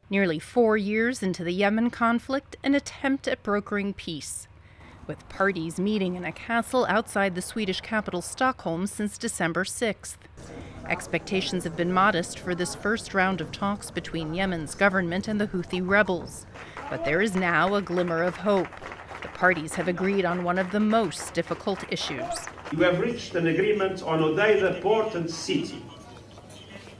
Nearly 4 years into the Yemen conflict, an attempt at brokering peace, with parties meeting in a castle outside the Swedish capital Stockholm since December 6th. Expectations have been modest for this first round of talks between Yemen's government and the Houthi rebels. But there is now a glimmer of hope. The parties have agreed on one of the most difficult issues. We have reached an agreement on Hodeida port and city,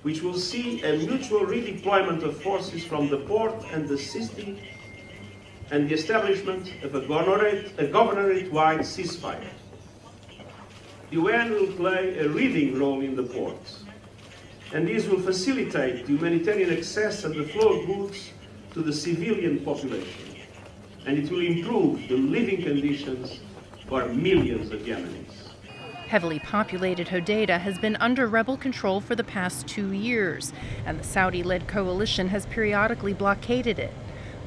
which will see a mutual redeployment of forces from the port and the city and the establishment of a governorate-wide ceasefire. The UN will play a leading role in the ports, and this will facilitate the humanitarian access and the flow of goods to the civilian population, and it will improve the living conditions for millions of Yemenis. Heavily populated Hodeida has been under rebel control for the past 2 years, and the Saudi-led coalition has periodically blockaded it.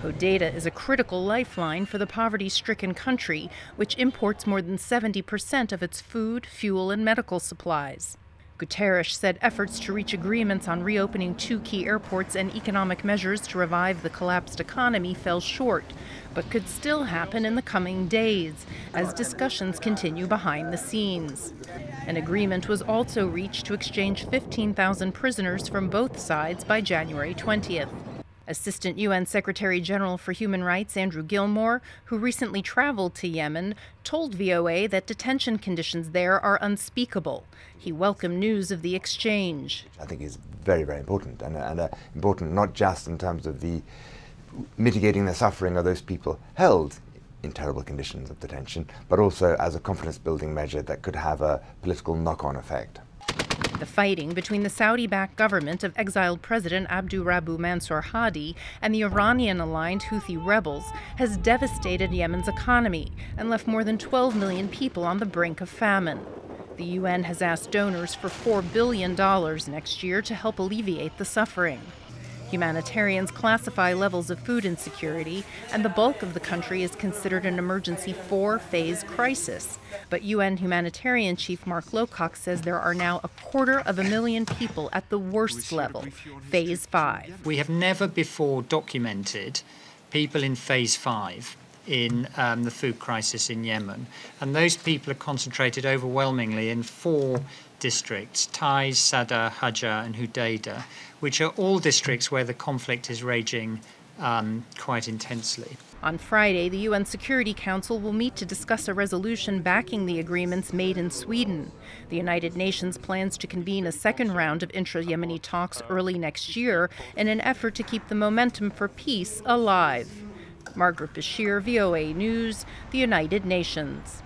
Hodeida is a critical lifeline for the poverty-stricken country, which imports more than 70% of its food, fuel, and medical supplies. Guterres said efforts to reach agreements on reopening 2 key airports and economic measures to revive the collapsed economy fell short, but could still happen in the coming days as discussions continue behind the scenes. An agreement was also reached to exchange 15,000 prisoners from both sides by January 20th. Assistant UN Secretary General for Human Rights Andrew Gilmore, who recently traveled to Yemen, told VOA that detention conditions there are unspeakable. He welcomed news of the exchange. I think is very, very important, and important not just in terms of the mitigating the suffering of those people held in terrible conditions of detention, but also as a confidence-building measure that could have a political knock-on effect. The fighting between the Saudi-backed government of exiled President Abdurabu Mansour Hadi and the Iranian-aligned Houthi rebels has devastated Yemen's economy and left more than 12 million people on the brink of famine. The UN has asked donors for $4 billion next year to help alleviate the suffering. Humanitarians classify levels of food insecurity, and the bulk of the country is considered an emergency 4-phase crisis. But UN humanitarian chief Mark Lowcock says there are now 250,000 people at the worst level, phase 5. We have never before documented people in phase 5 in the food crisis in Yemen. And those people are concentrated overwhelmingly in 4 districts, Taiz, Sadr, Hajjah and Hodeida, which are all districts where the conflict is raging quite intensely. On Friday, the UN Security Council will meet to discuss a resolution backing the agreements made in Sweden. The United Nations plans to convene a second round of intra-Yemeni talks early next year in an effort to keep the momentum for peace alive. Margaret Besheer, VOA News, the United Nations.